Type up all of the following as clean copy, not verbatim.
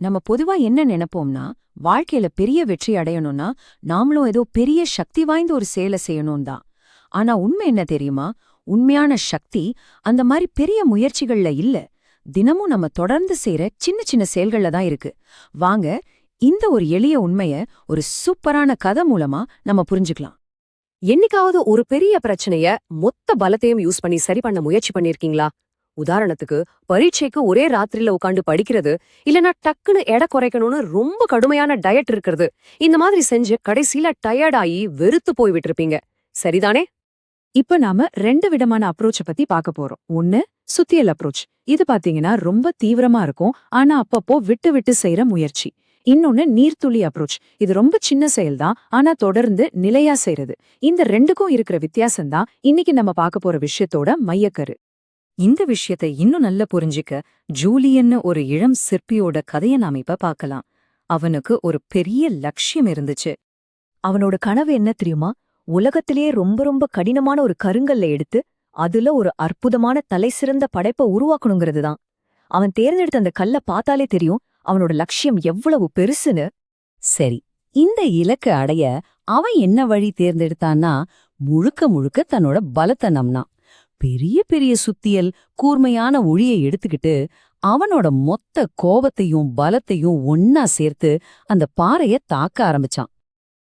நம்ம பொதுவா என்ன நினைப்போம்னா, வாழ்க்கையில பெரிய வெற்றி அடையணும்னா, நாமளும் ஏதோ பெரிய சக்தி வாய்ந்த ஒரு செயலை செய்யணும் தான். ஆனா உண்மை என்ன தெரியுமா? உண்மையான சக்தி அந்த மாதிரி பெரிய முயற்சிகள்ல இல்ல. தினமும் நம்ம தொடர்ந்து செய்யற சின்ன சின்ன செயல்கள்ல தான் இருக்கு. வாங்க, இந்த ஒரு எளிய உண்மைய ஒரு சூப்பரான கதை மூலமா நம்ம புரிஞ்சுக்கலாம். என்னைக்காவது ஒரு பெரிய பிரச்சனைய மொத்த பலத்தையும் யூஸ் பண்ணி சரி பண்ண முயற்சி பண்ணிருக்கீங்களா? உதாரணத்துக்கு, பரீட்சைக்கு ஒரே ராத்திரில உட்காந்து படிக்கிறது, இல்லனா டக்குன்னு எடை குறைக்கணும்னு ரொம்ப கடுமையான டயட் இருக்கிறது. இந்த மாதிரி செஞ்சு கடைசியில டயர்ட் ஆகி வெறுத்து போய் விட்டிருப்பீங்க. சரிதானே? இப்ப நாம 2 விதமான அப்ரோச்ச பத்தி பார்க்க போறோம். ஒன்னு சுத்தியல் அப்ரோச். இது பாத்தீங்கன்னா ரொம்ப தீவிரமா இருக்கும், ஆனா அப்பப்போ விட்டு விட்டு செய்யற முயற்சி. இன்னொன்னு நீர்த்துளி அப்ரோச். இது ரொம்ப சின்ன செயல்தான், ஆனா தொடர்ந்து நிலையா செய்யறது. இந்த ரெண்டுக்கும் இருக்கிற வித்தியாசம் தான் இன்னைக்கு நம்ம பார்க்க போற விஷயத்தோட மையக்கரு. இந்த விஷயத்தை இன்னும் நல்லா புரிஞ்சிக்க ஜூலியன்னு ஒரு இளம் சிற்பியோட கதையை நாம இப்ப பார்க்கலாம். அவனுக்கு ஒரு பெரிய லட்சியம் இருந்துச்சு. அவனோட கனவு என்ன தெரியுமா? உலகத்திலேயே ரொம்ப ரொம்ப கடினமான ஒரு கருங்கல்ல எடுத்து அதுல ஒரு அற்புதமான தலைசிறந்த படைப்பை உருவாக்கணுங்கிறது தான். அவன் தேர்ந்தெடுத்த அந்த கல்ல பார்த்தாலே தெரியும் அவனோட லட்சியம் எவ்வளவு பெருசுன்னு. சரி, இந்த இலக்கு அடைய அவன் என்ன வழி தேர்ந்தெடுத்தான்னா, முழுக்க முழுக்க தன்னோட பலத்தை நம்பினான். பெரிய பெரிய சுத்தியல், கூர்மையான ஒளியை எடுத்துக்கிட்டு அவனோட மொத்த கோபத்தையும் பலத்தையும் ஒன்னா சேர்த்து அந்த பாறைய தாக்க ஆரம்பிச்சான்.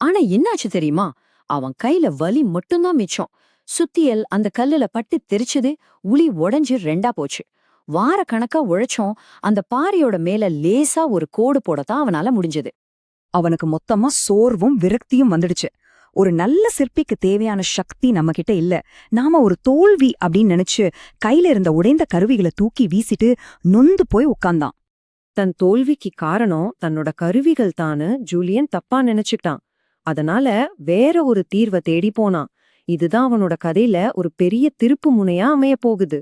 ஆனா என்னாச்சு தெரியுமா? அவன் கையில வலி மட்டும்தான் மிச்சம். சுத்தியல் அந்த கல்லுல பட்டு தெரிச்சது, உளி உடைஞ்சு 2ஆ போச்சு. வார கணக்கா உழைச்சோம், அந்த பாறையோட மேல லேசா ஒரு கோடு போடத்தான் அவனால முடிஞ்சது. அவனுக்கு மொத்தமா சோர்வும் விரக்தியும் வந்துடுச்சு. ஒரு நல்ல சிற்பிக்கு தேவையான சக்தி நம்ம கிட்ட இல்ல. நாம ஒரு தோல்வி அப்படின்னு நினைச்சு கையில இருந்த உடைந்த கருவிகளை தூக்கி வீசிட்டு நொந்து போய் உட்கார்ந்தான். தன் தோல்விக்கு காரணம் தன்னோட கருவிகள் தானு ஜூலியன் தப்பா நினைச்சுட்டான். அதனால வேற ஒரு தீர்வை தேடி போனான். இதுதான் அவனோட கதையில ஒரு பெரிய திருப்பு முனையா அமைய போகுது.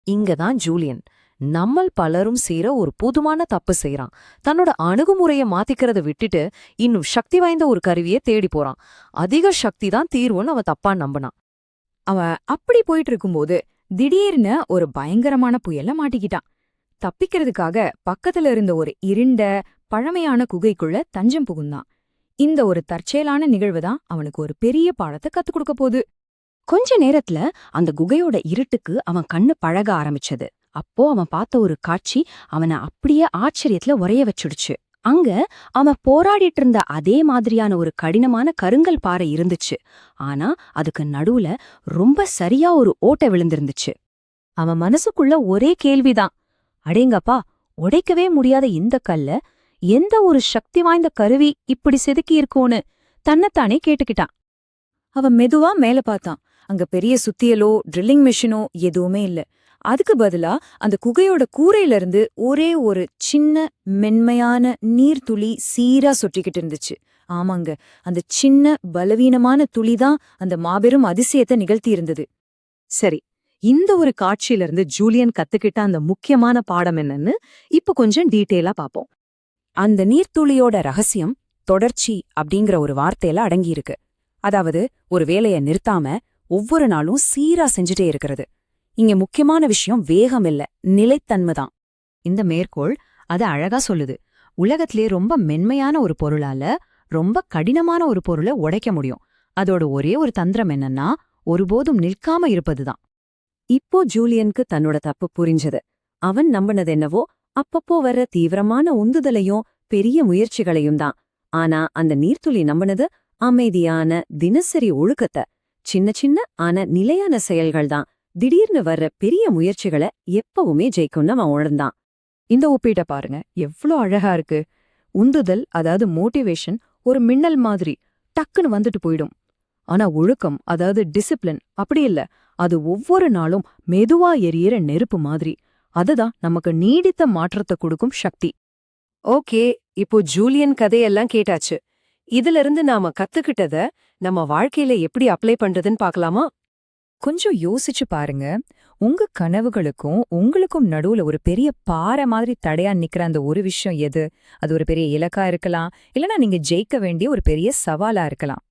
இங்கதான் ஜூலியன் நம்மள் பலரும் செய்யற ஒரு புதுமான தப்பு செய்யறான். தன்னோட அணுகுமுறைய மாத்திக்கிறத விட்டுட்டு இன்னும் சக்தி வாய்ந்த ஒரு கருவியை தேடி போறான். அதிக சக்தி தான் தீர்வுன்னு அவன் தப்பா நம்பினான். அவன் அப்படி போயிட்டு இருக்கும்போது திடீர்னு ஒரு பயங்கரமான புயல்ல மாட்டிக்கிட்டான். தப்பிக்கிறதுக்காக பக்கத்துல இருந்த ஒரு இருண்ட பழமையான குகைக்குள்ள தஞ்சம் புகுந்தான். இந்த ஒரு தற்செயலான நிகழ்வு தான் அவனுக்கு ஒரு பெரிய பாடத்தை கத்துக் கொடுக்க போகுது. கொஞ்ச நேரத்துல அந்த குகையோட இருட்டுக்கு அவன் கண்ணு பழக ஆரம்பிச்சது. அப்போ அவன் பார்த்த ஒரு காட்சி அவனை அப்படியே ஆச்சரியத்துல உறைய வச்சுடுச்சு. அங்க அவன் போராடிட்டு இருந்த அதே மாதிரியான ஒரு கடினமான கருங்கல் பாறை இருந்துச்சு. ஆனா அதுக்கு நடுவுல ரொம்ப சரியா ஒரு ஓட்டை விழுந்திருந்துச்சு. அவன் மனசுக்குள்ள ஒரே கேள்விதான், அடேங்கப்பா, உடைக்கவே முடியாத இந்த கல்ல எந்த ஒரு சக்தி வாய்ந்த கருவி இப்படி செதுக்கி இருக்கோன்னு தன்னைத்தானே கேட்டுக்கிட்டான். அவன் மெதுவா மேல பார்த்தான். அங்க பெரிய சுத்தியலோ ட்ரில்லிங் மிஷினோ எதுவுமே இல்ல. அதுக்கு பதிலா அந்த குகையோட கூரையில இருந்து ஒரே ஒரு சின்ன மென்மையான நீர்த்துளி சீரா சொட்டிக்கிட்டு இருந்துச்சு. ஆமாங்க, அந்த சின்ன பலவீனமான துளிதான் அந்த மாபெரும் அதிசயத்தை நிகழ்த்தி இருந்தது. சரி, இந்த ஒரு காட்சியிலிருந்து ஜூலியன் கத்துக்கிட்ட அந்த முக்கியமான பாடம் என்னன்னு இப்ப கொஞ்சம் டீட்டெயிலா பாப்போம். அந்த நீர்த்துளியோட ரகசியம் தொடர்ச்சி அப்படிங்கிற ஒரு வார்த்தையில அடங்கியிருக்கு. அதாவது ஒரு வேலைய நிறுத்தாம ஒவ்வொரு நாளும் சீரா செஞ்சுட்டே இருக்கிறது. இங்க முக்கியமான விஷயம் வேகம் இல்ல, நிலைத்தன்மை தான். இந்த மேற்கோள் அது அழகா சொல்லுது. உலகத்திலே ரொம்ப மென்மையான ஒரு பொருளால ரொம்ப கடினமான ஒரு பொருளை உடைக்க முடியும். அதோட ஒரே ஒரு தந்திரம் என்னன்னா, ஒருபோதும் நிற்காம இருப்பதுதான். இப்போ ஜூலியனுக்கு தன்னோட தப்பு புரிஞ்சது. அவன் நம்பினது என்னவோ அப்பப்போ வர்ற தீவிரமான உந்துதலையும் பெரிய முயற்சிகளையும் தான். ஆனா அந்த நீர்த்துளி நம்பினது அமைதியான தினசரி ஒழுக்கத்தை. சின்ன சின்ன ஆன நிலையான செயல்கள் தான் திடீர்னு வர்ற பெரிய முயற்சிகளை எப்பவுமே ஜெயிக்கும்னு அவன் உணர்ந்தான். இந்த ஒப்பீட்ட பாருங்க, எவ்ளோ அழகா இருக்கு. உந்துதல், அதாவது மோட்டிவேஷன், ஒரு மின்னல் மாதிரி டக்குன்னு வந்துட்டு போயிடும். ஆனா ஒழுக்கம், அதாவது டிசிப்ளின் அப்படி இல்ல. அது ஒவ்வொரு நாளும் மெதுவா எரியற நெருப்பு மாதிரி. அதுதான் நமக்கு நீடித்த மாற்றத்தை கொடுக்கும் சக்தி. ஓகே, இப்போ ஜூலியன் கதையெல்லாம் கேட்டாச்சு. இதுல இருந்து நாம கத்துக்கிட்டத நம்ம வாழ்க்கையில எப்படி அப்ளை பண்றதுன்னு பார்க்கலாமா? கொஞ்சம் யோசிச்சு பாருங்க. உங்க கனவுகளுக்கும் உங்களுக்கும் நடுவுல ஒரு பெரிய பாறை மாதிரி தடையா நிக்கிற அந்த ஒரு விஷயம் எது? அது ஒரு பெரிய இலக்கா இருக்கலாம், இல்லனா நீங்க ஜெயிக்க வேண்டிய ஒரு பெரிய சவாலா இருக்கலாம்.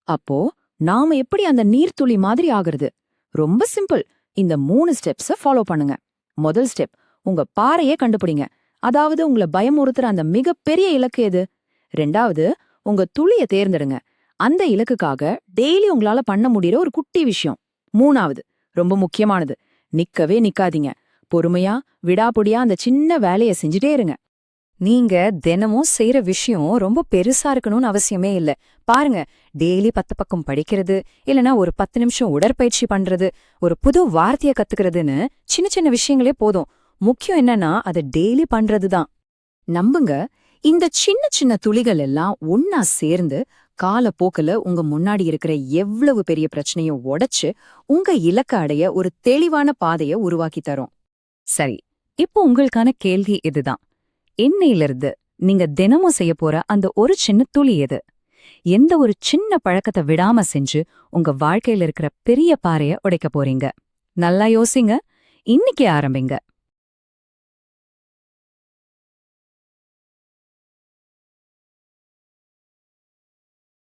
அப்போ நாம எப்படி அந்த நீர்த்துளி மாதிரி ஆகுறது? ரொம்ப சிம்பிள். இந்த 3 ஸ்டெப்ஸ ஃபாலோ பண்ணுங்க. முதல் ஸ்டெப், உங்க பாறையே கண்டுபிடிங்க. அதாவது உங்களை பயமுறுத்துற அந்த மிகப்பெரிய இலக்கு எது? 2வது, உங்க துளிய தேர்ந்தெடுங்க. அந்த இலக்குக்காக டெய்லி உங்களால பண்ண முடியற ஒரு குட்டி விஷயம். 3வது, ரொம்ப முக்கியமானது, நிக்கவே நிக்காதீங்க. பொறுமையா, விடாப்புடியா அந்த சின்ன வேலைய செஞ்சுட்டே இருங்க. நீங்க தினமும் செய்யற விஷயம் ரொம்ப பெருசா இருக்கணும்னு அவசியமே இல்ல. பாருங்க, டெய்லி 10 பக்கம் படிக்கிறது, இல்லனா ஒரு 10 நிமிஷம் உடற்பயிற்சி பண்றது, ஒரு புது வார்த்தைய கத்துக்கிறதுன்னு சின்ன சின்ன விஷயங்களே போதும். முக்கியம் என்னன்னா அதை டெய்லி பண்றதுதான். நம்புங்க, இந்த சின்ன சின்ன துளிகள் எல்லாம் ஒன்னா சேர்ந்து காலப்போக்குல உங்க முன்னாடி இருக்கிற எவ்வளவு பெரிய பிரச்சனையும் உடைச்சு உங்க இலக்க அடைய ஒரு தெளிவான பாதைய உருவாக்கி தரும். சரி, இப்போ உங்களுக்கான கேள்வி இதுதான். இன்னையிலிருந்து நீங்க தினமும் செய்ய போற அந்த ஒரு சின்ன துளி எது? எந்த ஒரு சின்ன பழக்கத்தை விடாம செஞ்சு உங்க வாழ்க்கையில இருக்கிற பெரிய பாறைய உடைக்க போறீங்க? நல்லா யோசிங்க. இன்னைக்கே ஆரம்பிங்க.